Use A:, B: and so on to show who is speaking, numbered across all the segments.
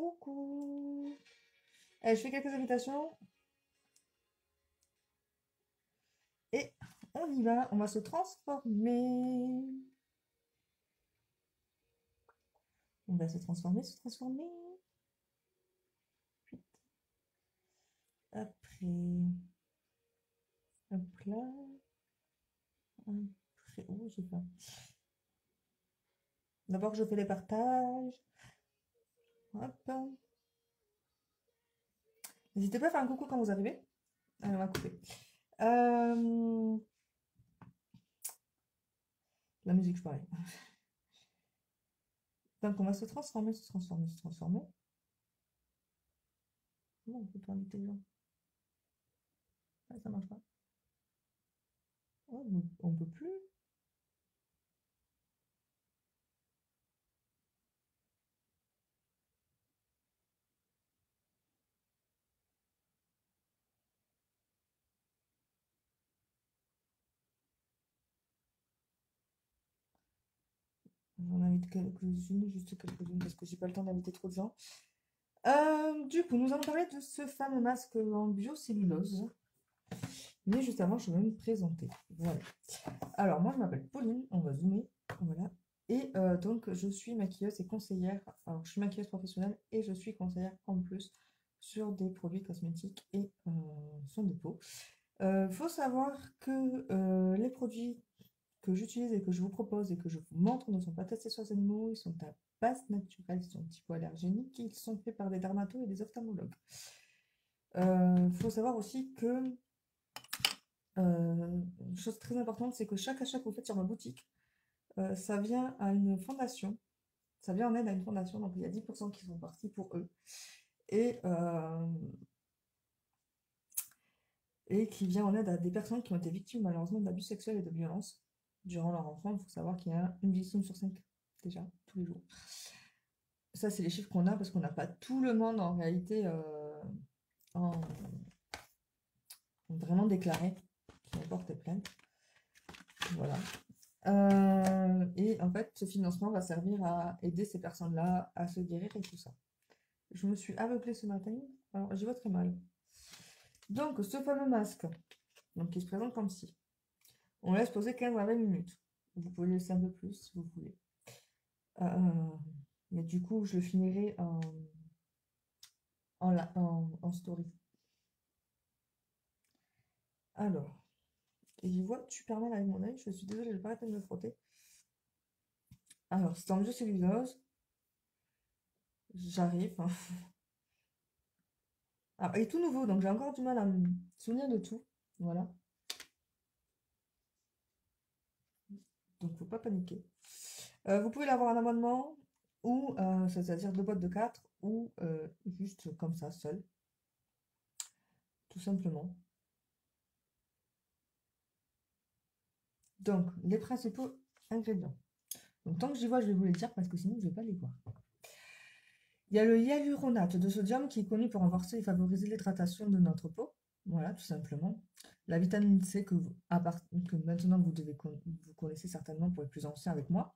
A: Coucou. Allez, je fais quelques invitations et on y va. On va se transformer. On va se transformer, se transformer. Puis après, hop là. Après, oh, j'ai pas. D'abord, je fais les partages. Hop. N'hésitez pas à faire un coucou quand vous arrivez. Allez, on va couper. La musique, je parlais. Donc, on va se transformer, se transformer, se transformer. Comment on peut pas inviter les gens? Ah, ça marche pas. Oh, on peut plus. J'en invite quelques-unes, juste quelques-unes, parce que j'ai pas le temps d'inviter trop de gens. Du coup, nous allons parler de ce fameux masque en biocellulose. Mais juste avant, je vais me présenter. Voilà. Alors, moi, je m'appelle Pauline. On va zoomer. Voilà. Et donc, je suis maquilleuse et conseillère. Alors, je suis maquilleuse professionnelle et je suis conseillère en plus sur des produits cosmétiques et soins de peau. Faut savoir que les produits que j'utilise et que je vous propose et que je vous montre ne sont pas testés sur les animaux, ils sont à base naturelle, ils sont hypoallergéniques, ils sont faits par des dermatos et des ophtalmologues. Faut savoir aussi que une chose très importante, c'est que chaque achat que vous faites sur ma boutique, ça vient à une fondation, ça vient en aide à une fondation, donc il y a 10% qui sont partis pour eux. Et qui vient en aide à des personnes qui ont été victimes malheureusement d'abus sexuels et de violences durant leur enfance. Il faut savoir qu'il y a une victime sur 5 déjà, tous les jours. Ça, c'est les chiffres qu'on a parce qu'on n'a pas tout le monde en réalité vraiment déclaré qui ont porté plainte. Voilà. Et en fait, ce financement va servir à aider ces personnes-là à se guérir et tout ça. Je me suis aveuglée ce matin, alors j'y vois très mal. Donc, ce fameux masque, donc, qui se présente comme ci. On laisse poser 15 à 20 minutes. Vous pouvez le laisser un peu plus si vous voulez. Mais du coup, je le finirai en story. Alors, j'y vois super mal avec mon œil. Je suis désolée, je vais pas arrêter de me frotter. Alors, c'est en biocellulose. J'arrive. Alors, il est tout nouveau, donc j'ai encore du mal à me souvenir de tout. Voilà. Donc, faut pas paniquer. Vous pouvez l'avoir en abonnement, ou c'est-à-dire 2 boîtes de 4, ou juste comme ça, seul. Tout simplement. Donc, les principaux ingrédients. Donc, tant que j'y vois, je vais vous les dire parce que sinon, je ne vais pas les voir. Il y a le hyaluronate de sodium qui est connu pour renforcer et favoriser l'hydratation de notre peau. Voilà, tout simplement. La vitamine C que maintenant vous connaissez certainement pour les plus anciens avec moi.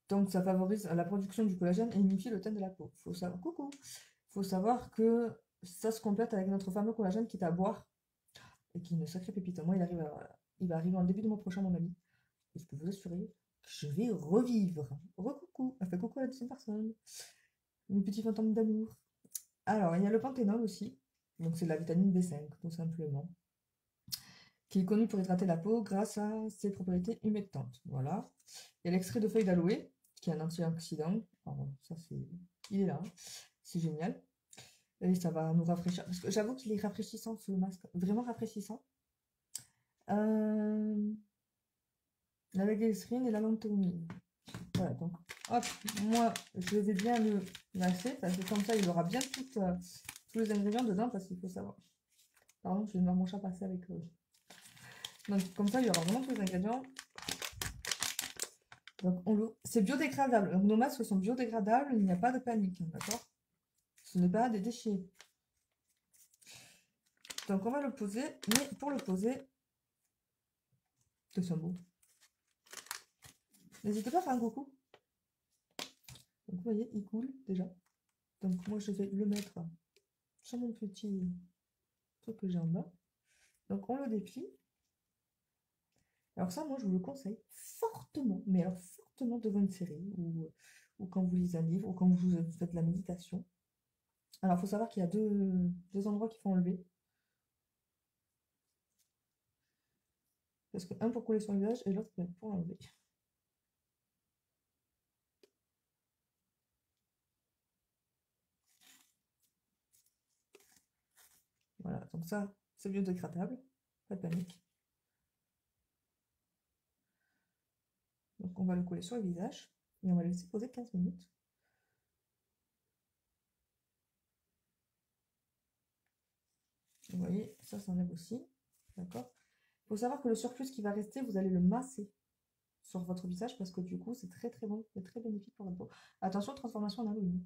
A: Donc, ça favorise la production du collagène et unifie le teint de la peau. Faut savoir que ça se complète avec notre fameux collagène qui est à boire et qui est une sacrée pépite. Moi, il va arriver en début de mois prochain, mon ami. Et je peux vous assurer que je vais revivre. Recoucou. Elle fait coucou à la deuxième personne. Mes petits fantômes d'amour. Alors, il y a le panthénol aussi. Donc, c'est de la vitamine B5, tout simplement. Qui est connu pour hydrater la peau grâce à ses propriétés humectantes. Voilà. Il y a l'extrait de feuilles d'aloe, qui est un antioxydant. Alors, ça, il est là. C'est génial. Et ça va nous rafraîchir. Parce que j'avoue qu'il est rafraîchissant, ce masque. Vraiment rafraîchissant. La glycérine et la lanthanumine. Voilà, donc, hop, moi, je vais bien le masser, parce que comme ça, il aura bien tous les ingrédients dedans, parce qu'il faut savoir. Pardon, je vais voir mon chat passer avec eux. Donc, comme ça, il y aura vraiment tous les ingrédients. Donc, c'est biodégradable. Donc, nos masques sont biodégradables, il n'y a pas de panique, d'accord? Ce n'est pas des déchets. Donc, on va le poser, mais pour le poser, c'est un beau. N'hésitez pas à faire un coucou. Donc vous voyez, il coule déjà. Donc moi je vais le mettre sur mon petit truc que j'ai en bas. Donc on le déplie. Alors ça, moi je vous le conseille fortement, mais alors fortement devant une série ou quand vous lisez un livre ou quand vous faites de la méditation. Alors il faut savoir qu'il y a deux endroits qu'il faut enlever. Parce que un pour coller sur le visage et l'autre pour l'enlever. Voilà, donc ça, c'est biodégradable, pas de panique. Donc on va le coller sur le visage et on va le laisser poser 15 minutes. Vous voyez, ça s'enlève aussi. D'accord. Il faut savoir que le surplus qui va rester, vous allez le masser sur votre visage parce que du coup, c'est très très bon et très bénéfique pour votre peau. Attention, transformation en Halloween.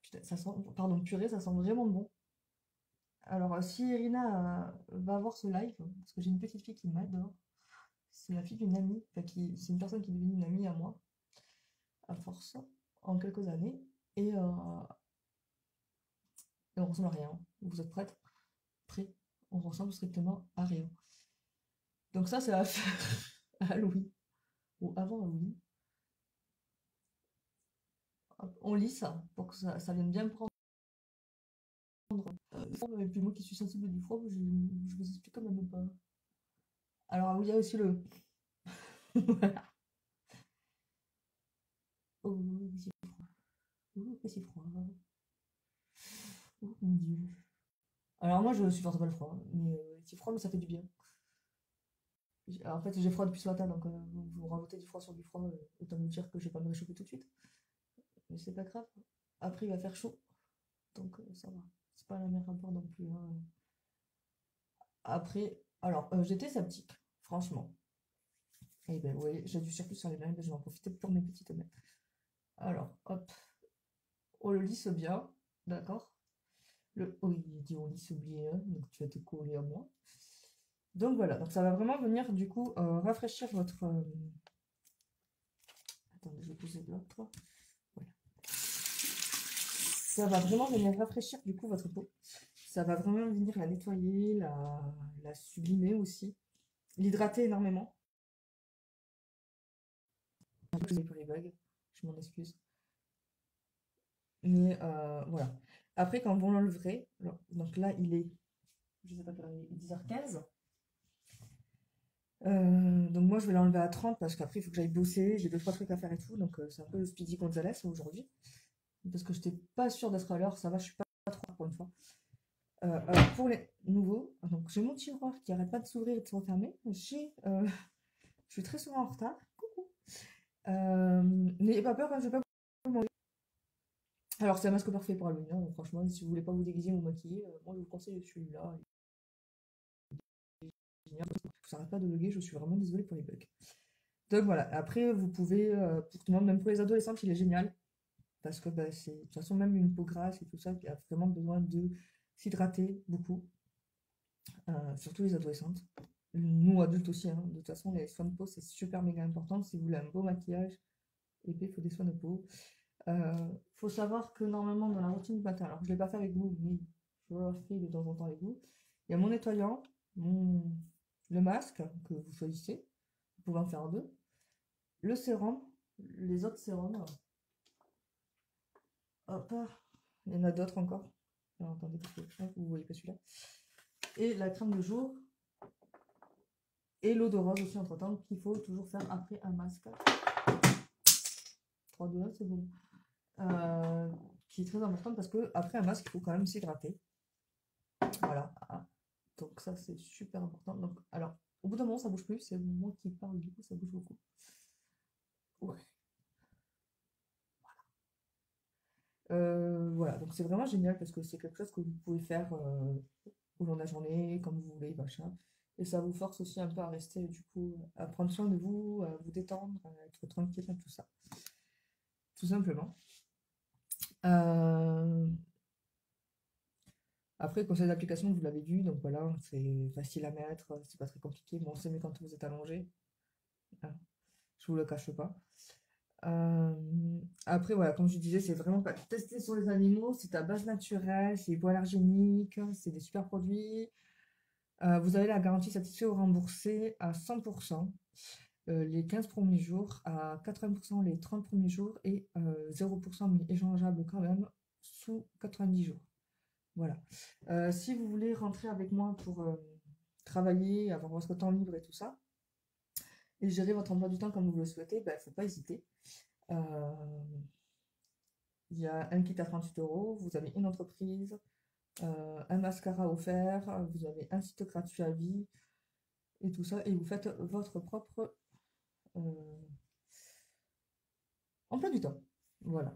A: Putain, ça sent, pardon, purée, ça sent vraiment bon. Alors, si Irina va voir ce live, parce que j'ai une petite fille qui m'adore, c'est la fille d'une amie, enfin, c'est une personne qui est devenue une amie à moi, à force, en quelques années, et on ressemble à rien. Vous êtes prêtes? Prêts? On ressemble strictement à rien. Donc ça, c'est à faire à Halloween, ou avant Halloween. Hop, on lit ça, pour que ça vienne bien prendre. Et puis moi qui suis sensible du froid, je vous explique quand même pas. Alors, il y a aussi le... Voilà. Oh, c'est froid. Oh, que c'est froid. Oh, mon Dieu. Alors moi, je supporte pas le froid, mais c'est froid, mais ça fait du bien. En fait, j'ai froid depuis ce matin, donc vous rajoutez du froid sur du froid, autant me dire que je vais pas me réchauffer tout de suite. Mais c'est pas grave. Après, il va faire chaud, donc ça va. C'est pas la mer à boire non plus, hein. Après, alors, j'étais sceptique, franchement. Et ben, vous voyez, j'ai du surplus sur les mains, ben, je vais en profiter pour mes petites mains. Alors, hop, on le lisse bien, d'accord. Oh, il dit on lisse bien, donc tu vas te coller à moi. Donc voilà, donc ça va vraiment venir du coup rafraîchir votre... Attendez, je vais poser de l'autre. Voilà. Ça va vraiment venir rafraîchir du coup votre peau. Ça va vraiment venir la nettoyer, la sublimer aussi. L'hydrater énormément. Désolée pour les bugs, je m'en excuse. Mais voilà. Après, quand vous l'enleverez, donc là il est, je sais pas quelle heure il est, 10h15. Donc moi je vais l'enlever à 30 parce qu'après il faut que j'aille bosser, j'ai 2-3 trucs à faire et tout, donc c'est un peu le Speedy Gonzalez aujourd'hui. Parce que j'étais pas sûre d'être à l'heure, ça va, je suis pas trop pour une fois. Alors pour les nouveaux, donc j'ai mon tiroir qui arrête pas de s'ouvrir et de se refermer. Je suis très souvent en retard. Coucou. N'ayez pas peur, hein, je vais pas vous manger. Alors c'est un masque parfait pour Halloween, hein, franchement, si vous voulez pas vous déguiser ou vous maquiller, moi je vous conseille celui-là. Ça arrête pas de bugger, je suis vraiment désolée pour les bugs. Donc voilà, après vous pouvez, pour tout le monde, même pour les adolescentes, il est génial. Parce que bah, c'est de toute façon même une peau grasse et tout ça, qui a vraiment besoin de s'hydrater beaucoup, surtout les adolescentes. Nous adultes aussi, hein. De toute façon les soins de peau c'est super méga important. Si vous voulez un beau maquillage épais, il faut des soins de peau. Faut savoir que normalement dans la routine du matin, alors je ne l'ai pas fait avec vous, mais je le fais de temps en temps avec vous. Il y a mon nettoyant, le masque que vous choisissez, vous pouvez en faire deux, le sérum, les autres sérums. Hop, il y en a d'autres encore. Alors, attendez, parce que vous voyez pas celui-là. Et la crème de jour. Et l'eau de rose aussi entre temps, qu'il faut toujours faire après un masque. 3, 2, 1, c'est bon. Qui est très important parce que après un masque, il faut quand même s'hydrater. Voilà. Donc ça, c'est super important. Donc, alors, au bout d'un moment, ça bouge plus. C'est moi qui parle, du coup, ça bouge beaucoup. Ouais. Voilà, donc c'est vraiment génial parce que c'est quelque chose que vous pouvez faire au long de la journée, comme vous voulez, machin. Et ça vous force aussi un peu à rester, du coup, à prendre soin de vous, à vous détendre, à être tranquille, tout ça. Tout simplement. Euh, Après, conseil d'application, vous l'avez vu, donc voilà, c'est facile à mettre, c'est pas très compliqué. Bon, c'est mieux quand vous êtes allongé, hein, je vous le cache pas. Après, voilà, comme je disais, c'est vraiment pas testé sur les animaux, c'est à base naturelle, c'est hypoallergénique, c'est des super produits. Vous avez la garantie satisfait ou remboursée à 100%, les 15 premiers jours, à 80% les 30 premiers jours et 0% mais échangeable quand même sous 90 jours. Voilà. Si vous voulez rentrer avec moi pour travailler, avoir votre temps libre et tout ça, et gérer votre emploi du temps comme vous le souhaitez, il ne faut pas hésiter. Euh, Il y a un kit à 38 euros, vous avez une entreprise, un mascara offert, vous avez un site gratuit à vie et tout ça, et vous faites votre propre euh, emploi du temps. Voilà.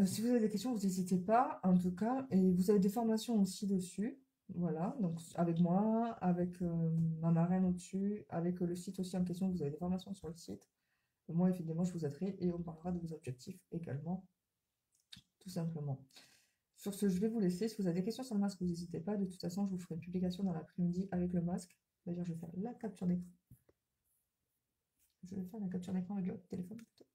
A: Si vous avez des questions, vous n'hésitez pas, en tout cas, et vous avez des formations aussi dessus. Voilà, donc avec moi, avec ma marraine au-dessus, avec le site aussi en question, vous avez des formations sur le site. Moi, évidemment, je vous aiderai et on parlera de vos objectifs également, tout simplement. Sur ce, je vais vous laisser. Si vous avez des questions sur le masque, vous n'hésitez pas. De toute façon, je vous ferai une publication dans l'après-midi avec le masque. D'ailleurs, je vais faire la capture d'écran. Je vais faire la capture d'écran avec le téléphone plutôt.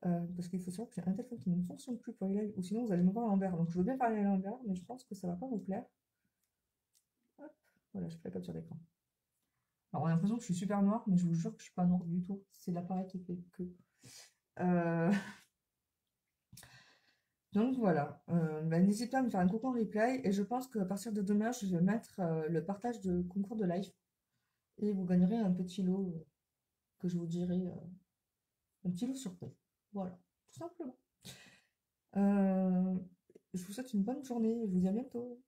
A: Parce qu'il faut savoir que j'ai un téléphone qui ne fonctionne plus pour les lives, ou sinon vous allez me voir à l'envers. Donc je veux bien parler à l'envers, mais je pense que ça va pas vous plaire. Hop, voilà, je fais la capture d'écran. Alors on a l'impression que je suis super noire, mais je vous jure que je suis pas noire du tout. C'est l'appareil qui fait que. Euh, Donc voilà, n'hésitez pas à me faire un coucou en replay et je pense qu'à partir de demain, je vais mettre le partage de concours de live et vous gagnerez un petit lot que je vous dirai, un petit lot surprise. Voilà, tout simplement. Euh, je vous souhaite une bonne journée et je vous dis à bientôt.